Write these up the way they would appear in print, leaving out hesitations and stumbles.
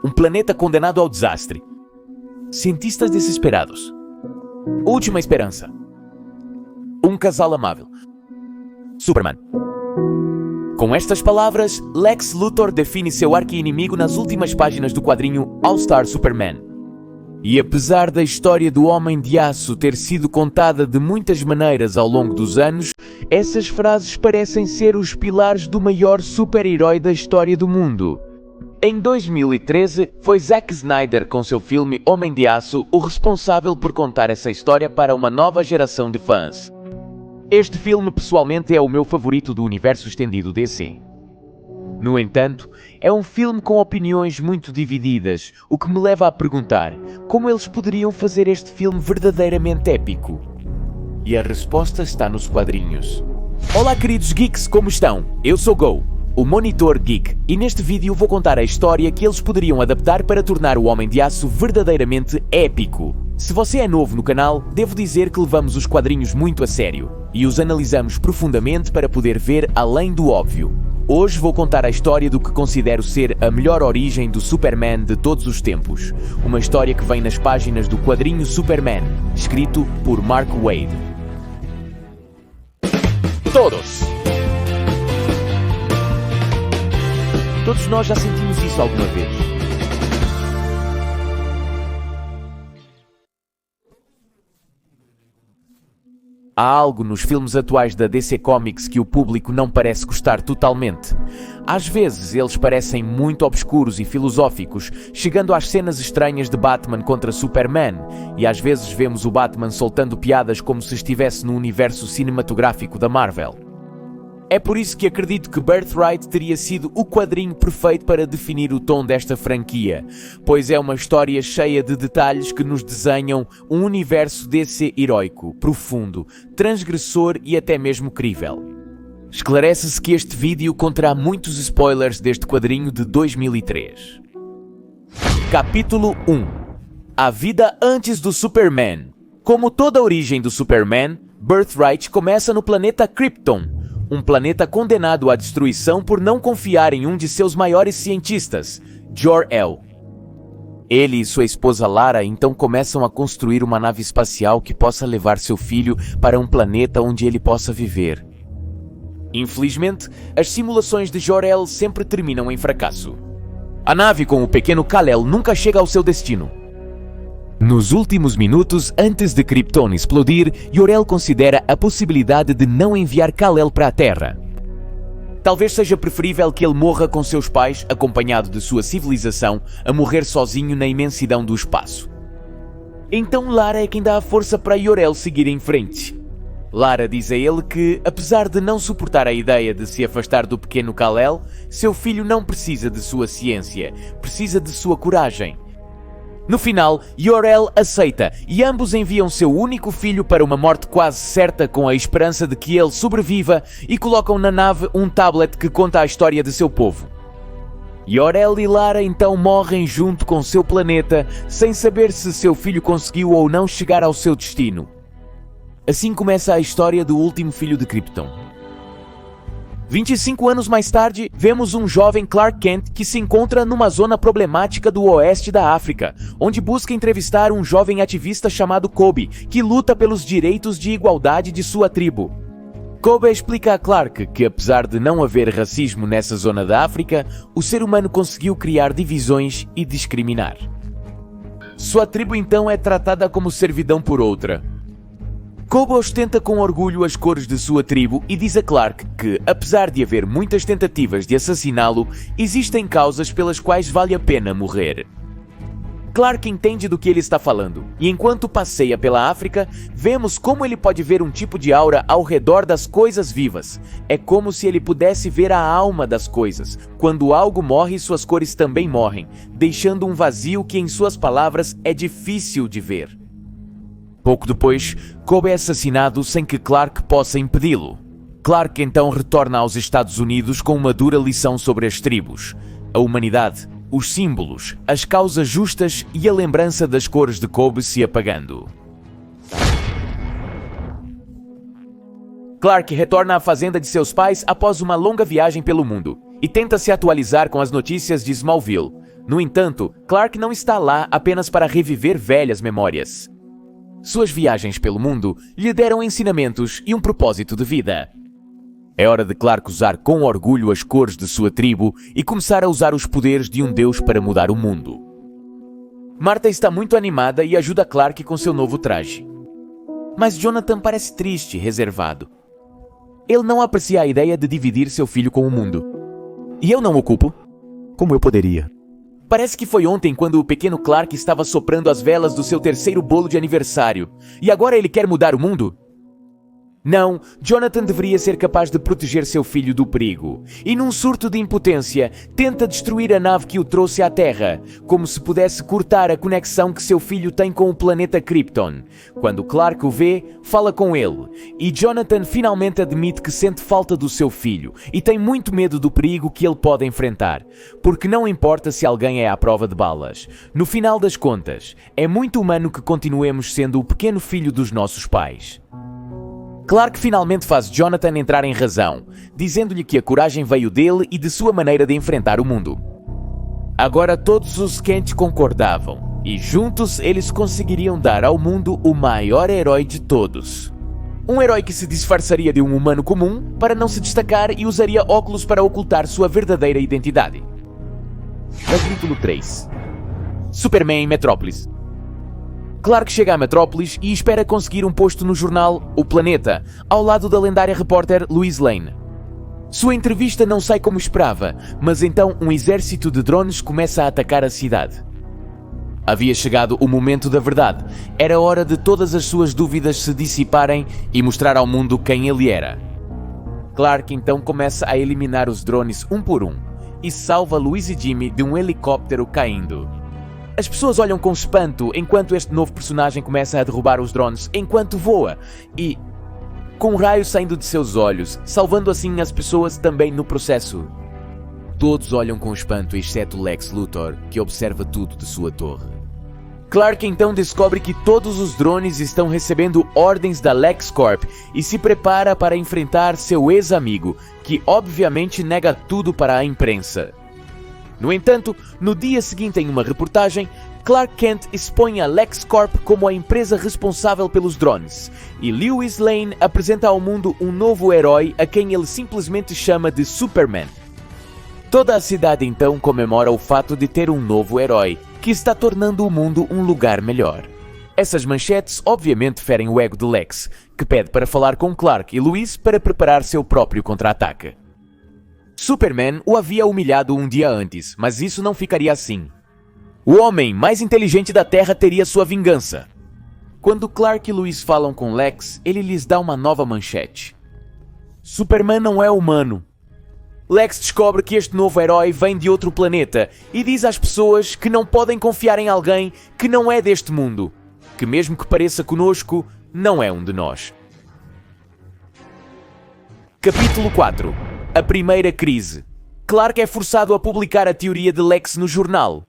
Um planeta condenado ao desastre. Cientistas desesperados. Última esperança. Um casal amável. Superman. Com estas palavras, Lex Luthor define seu arqui-inimigo nas últimas páginas do quadrinho All-Star Superman. E apesar da história do Homem de Aço ter sido contada de muitas maneiras ao longo dos anos, essas frases parecem ser os pilares do maior super-herói da história do mundo. Em 2013, foi Zack Snyder com seu filme Homem de Aço o responsável por contar essa história para uma nova geração de fãs. Este filme pessoalmente é o meu favorito do universo estendido DC. No entanto, é um filme com opiniões muito divididas, o que me leva a perguntar como eles poderiam fazer este filme verdadeiramente épico. E a resposta está nos quadrinhos. Olá queridos geeks, como estão? Eu sou Go, o Monitor Geek, e neste vídeo vou contar a história que eles poderiam adaptar para tornar o Homem de Aço verdadeiramente épico. Se você é novo no canal, devo dizer que levamos os quadrinhos muito a sério e os analisamos profundamente para poder ver além do óbvio. Hoje vou contar a história do que considero ser a melhor origem do Superman de todos os tempos. Uma história que vem nas páginas do quadrinho Superman, escrito por Mark Waid. Todos nós já sentimos isso alguma vez. Há algo nos filmes atuais da DC Comics que o público não parece gostar totalmente. Às vezes eles parecem muito obscuros e filosóficos, chegando às cenas estranhas de Batman contra Superman, e às vezes vemos o Batman soltando piadas como se estivesse no universo cinematográfico da Marvel. É por isso que acredito que Birthright teria sido o quadrinho perfeito para definir o tom desta franquia, pois é uma história cheia de detalhes que nos desenham um universo DC heróico, profundo, transgressor e até mesmo crível. Esclarece-se que este vídeo conterá muitos spoilers deste quadrinho de 2003. Capítulo 1. A vida antes do Superman. Como toda a origem do Superman, Birthright começa no planeta Krypton, um planeta condenado à destruição por não confiar em um de seus maiores cientistas, Jor-El. Ele e sua esposa Lara então começam a construir uma nave espacial que possa levar seu filho para um planeta onde ele possa viver. Infelizmente, as simulações de Jor-El sempre terminam em fracasso. A nave com o pequeno Kal-El nunca chega ao seu destino. Nos últimos minutos, antes de Krypton explodir, Jor-El considera a possibilidade de não enviar Kal-El para a Terra. Talvez seja preferível que ele morra com seus pais, acompanhado de sua civilização, a morrer sozinho na imensidão do espaço. Então Lara é quem dá a força para Jor-El seguir em frente. Lara diz a ele que, apesar de não suportar a ideia de se afastar do pequeno Kal-El, seu filho não precisa de sua ciência, precisa de sua coragem. No final, Jor-El aceita e ambos enviam seu único filho para uma morte quase certa com a esperança de que ele sobreviva e colocam na nave um tablet que conta a história de seu povo. Jor-El e Lara então morrem junto com seu planeta sem saber se seu filho conseguiu ou não chegar ao seu destino. Assim começa a história do último filho de Krypton. 25 anos mais tarde, vemos um jovem Clark Kent que se encontra numa zona problemática do oeste da África, onde busca entrevistar um jovem ativista chamado Kobe, que luta pelos direitos de igualdade de sua tribo. Kobe explica a Clark que, apesar de não haver racismo nessa zona da África, o ser humano conseguiu criar divisões e discriminar. Sua tribo então é tratada como servidão por outra. Kobe ostenta com orgulho as cores de sua tribo e diz a Clark que, apesar de haver muitas tentativas de assassiná-lo, existem causas pelas quais vale a pena morrer. Clark entende do que ele está falando, e enquanto passeia pela África, vemos como ele pode ver um tipo de aura ao redor das coisas vivas. É como se ele pudesse ver a alma das coisas. Quando algo morre, suas cores também morrem, deixando um vazio que, em suas palavras, é difícil de ver. Pouco depois, Kobe é assassinado sem que Clark possa impedi-lo. Clark então retorna aos Estados Unidos com uma dura lição sobre as tribos, a humanidade, os símbolos, as causas justas e a lembrança das cores de Kobe se apagando. Clark retorna à fazenda de seus pais após uma longa viagem pelo mundo e tenta se atualizar com as notícias de Smallville. No entanto, Clark não está lá apenas para reviver velhas memórias. Suas viagens pelo mundo lhe deram ensinamentos e um propósito de vida. É hora de Clark usar com orgulho as cores de sua tribo e começar a usar os poderes de um deus para mudar o mundo. Martha está muito animada e ajuda Clark com seu novo traje. Mas Jonathan parece triste e reservado. Ele não aprecia a ideia de dividir seu filho com o mundo. E eu não o culpo. Como eu poderia? Parece que foi ontem quando o pequeno Clark estava soprando as velas do seu terceiro bolo de aniversário. E agora ele quer mudar o mundo? Não, Jonathan deveria ser capaz de proteger seu filho do perigo. E num surto de impotência, tenta destruir a nave que o trouxe à Terra, como se pudesse cortar a conexão que seu filho tem com o planeta Krypton. Quando Clark o vê, fala com ele. E Jonathan finalmente admite que sente falta do seu filho e tem muito medo do perigo que ele pode enfrentar. Porque não importa se alguém é à prova de balas. No final das contas, é muito humano que continuemos sendo o pequeno filho dos nossos pais. Clark finalmente faz Jonathan entrar em razão, dizendo-lhe que a coragem veio dele e de sua maneira de enfrentar o mundo. Agora todos os Kent concordavam, e juntos eles conseguiriam dar ao mundo o maior herói de todos. Um herói que se disfarçaria de um humano comum para não se destacar e usaria óculos para ocultar sua verdadeira identidade. Capítulo 3. Superman em Metrópolis. Clark chega a Metrópolis e espera conseguir um posto no jornal O Planeta, ao lado da lendária repórter Lois Lane. Sua entrevista não sai como esperava, mas então um exército de drones começa a atacar a cidade. Havia chegado o momento da verdade. Era hora de todas as suas dúvidas se dissiparem e mostrar ao mundo quem ele era. Clark então começa a eliminar os drones um por um e salva Lois e Jimmy de um helicóptero caindo. As pessoas olham com espanto enquanto este novo personagem começa a derrubar os drones enquanto voa e, com raios saindo de seus olhos, salvando assim as pessoas também no processo. Todos olham com espanto exceto Lex Luthor, que observa tudo de sua torre. Clark então descobre que todos os drones estão recebendo ordens da LexCorp e se prepara para enfrentar seu ex-amigo, que obviamente nega tudo para a imprensa. No entanto, no dia seguinte em uma reportagem, Clark Kent expõe a LexCorp como a empresa responsável pelos drones, e Lois Lane apresenta ao mundo um novo herói a quem ele simplesmente chama de Superman. Toda a cidade então comemora o fato de ter um novo herói, que está tornando o mundo um lugar melhor. Essas manchetes obviamente ferem o ego de Lex, que pede para falar com Clark e Lois para preparar seu próprio contra-ataque. Superman o havia humilhado um dia antes, mas isso não ficaria assim. O homem mais inteligente da Terra teria sua vingança. Quando Clark e Lois falam com Lex, ele lhes dá uma nova manchete. Superman não é humano. Lex descobre que este novo herói vem de outro planeta e diz às pessoas que não podem confiar em alguém que não é deste mundo, que mesmo que pareça conosco, não é um de nós. Capítulo 4. A primeira crise. Clark é forçado a publicar a teoria de Lex no jornal.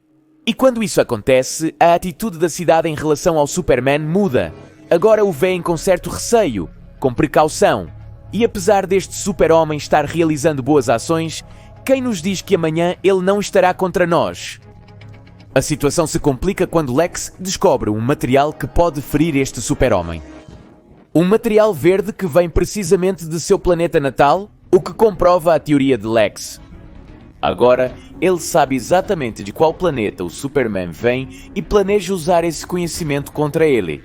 E quando isso acontece, a atitude da cidade em relação ao Superman muda. Agora o veem com certo receio, com precaução. E apesar deste super-homem estar realizando boas ações, quem nos diz que amanhã ele não estará contra nós? A situação se complica quando Lex descobre um material que pode ferir este super-homem. Um material verde que vem precisamente de seu planeta natal, o que comprova a teoria de Lex. Agora, ele sabe exatamente de qual planeta o Superman vem e planeja usar esse conhecimento contra ele.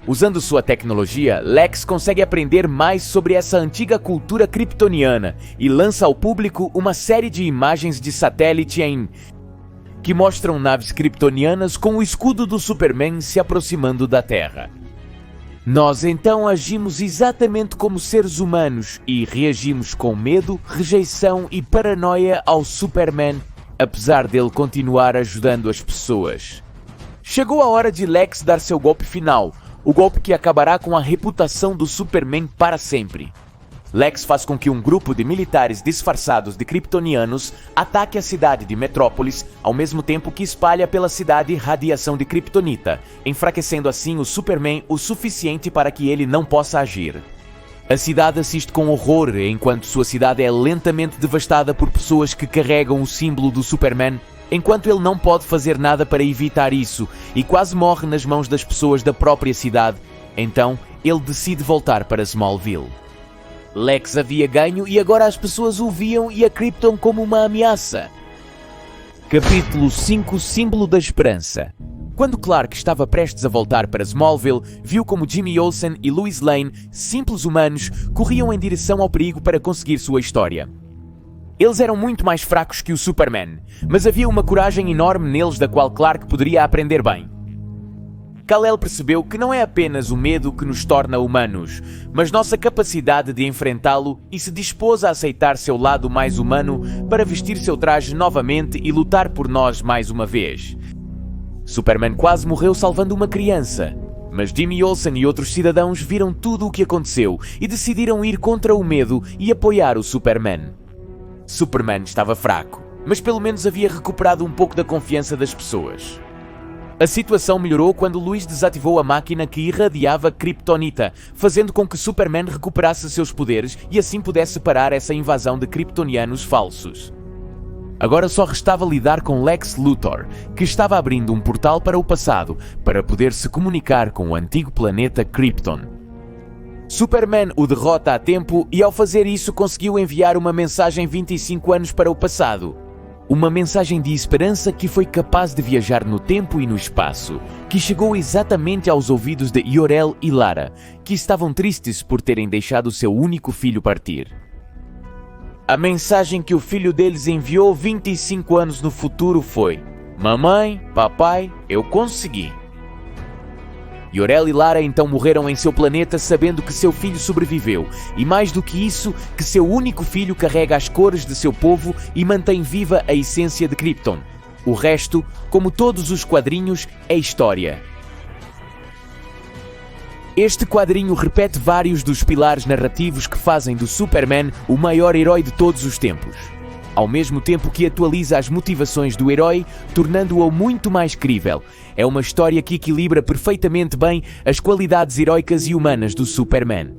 Usando sua tecnologia, Lex consegue aprender mais sobre essa antiga cultura kryptoniana e lança ao público uma série de imagens de satélite que mostram naves kryptonianas com o escudo do Superman se aproximando da Terra. Nós então agimos exatamente como seres humanos e reagimos com medo, rejeição e paranoia ao Superman, apesar dele continuar ajudando as pessoas. Chegou a hora de Lex dar seu golpe final, o golpe que acabará com a reputação do Superman para sempre. Lex faz com que um grupo de militares disfarçados de kryptonianos ataque a cidade de Metrópolis, ao mesmo tempo que espalha pela cidade radiação de kryptonita, enfraquecendo assim o Superman o suficiente para que ele não possa agir. A cidade assiste com horror enquanto sua cidade é lentamente devastada por pessoas que carregam o símbolo do Superman enquanto ele não pode fazer nada para evitar isso e quase morre nas mãos das pessoas da própria cidade, então ele decide voltar para Smallville. Lex havia ganho e agora as pessoas o viam e a Krypton como uma ameaça. Capítulo 5 – Símbolo da Esperança. Quando Clark estava prestes a voltar para Smallville, viu como Jimmy Olsen e Lois Lane, simples humanos, corriam em direção ao perigo para conseguir sua história. Eles eram muito mais fracos que o Superman, mas havia uma coragem enorme neles da qual Clark poderia aprender bem. Kal-El percebeu que não é apenas o medo que nos torna humanos, mas nossa capacidade de enfrentá-lo, e se dispôs a aceitar seu lado mais humano para vestir seu traje novamente e lutar por nós mais uma vez. Superman quase morreu salvando uma criança, mas Jimmy Olsen e outros cidadãos viram tudo o que aconteceu e decidiram ir contra o medo e apoiar o Superman. Superman estava fraco, mas pelo menos havia recuperado um pouco da confiança das pessoas. A situação melhorou quando Lois desativou a máquina que irradiava Kryptonita, fazendo com que Superman recuperasse seus poderes e assim pudesse parar essa invasão de kryptonianos falsos. Agora só restava lidar com Lex Luthor, que estava abrindo um portal para o passado para poder se comunicar com o antigo planeta Krypton. Superman o derrota a tempo e ao fazer isso conseguiu enviar uma mensagem 25 anos para o passado. Uma mensagem de esperança que foi capaz de viajar no tempo e no espaço, que chegou exatamente aos ouvidos de Jor-El e Lara, que estavam tristes por terem deixado seu único filho partir. A mensagem que o filho deles enviou 25 anos no futuro foi: "Mamãe, papai, eu consegui." Jor-El e Lara então morreram em seu planeta sabendo que seu filho sobreviveu, e mais do que isso, que seu único filho carrega as cores de seu povo e mantém viva a essência de Krypton. O resto, como todos os quadrinhos, é história. Este quadrinho repete vários dos pilares narrativos que fazem do Superman o maior herói de todos os tempos, ao mesmo tempo que atualiza as motivações do herói, tornando-o muito mais crível. É uma história que equilibra perfeitamente bem as qualidades heróicas e humanas do Superman.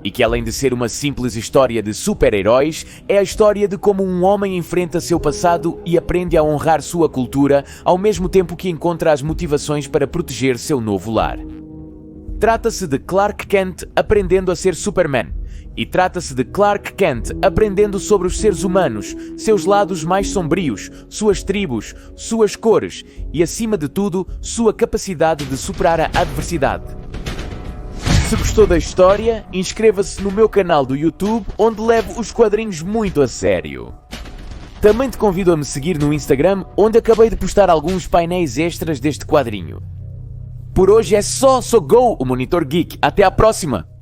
E que, além de ser uma simples história de super-heróis, é a história de como um homem enfrenta seu passado e aprende a honrar sua cultura, ao mesmo tempo que encontra as motivações para proteger seu novo lar. Trata-se de Clark Kent aprendendo a ser Superman. E trata-se de Clark Kent aprendendo sobre os seres humanos, seus lados mais sombrios, suas tribos, suas cores e, acima de tudo, sua capacidade de superar a adversidade. Se gostou da história, inscreva-se no meu canal do YouTube, onde levo os quadrinhos muito a sério. Também te convido a me seguir no Instagram, onde acabei de postar alguns painéis extras deste quadrinho. Por hoje é só, sou Go, o Monitor Geek. Até à próxima!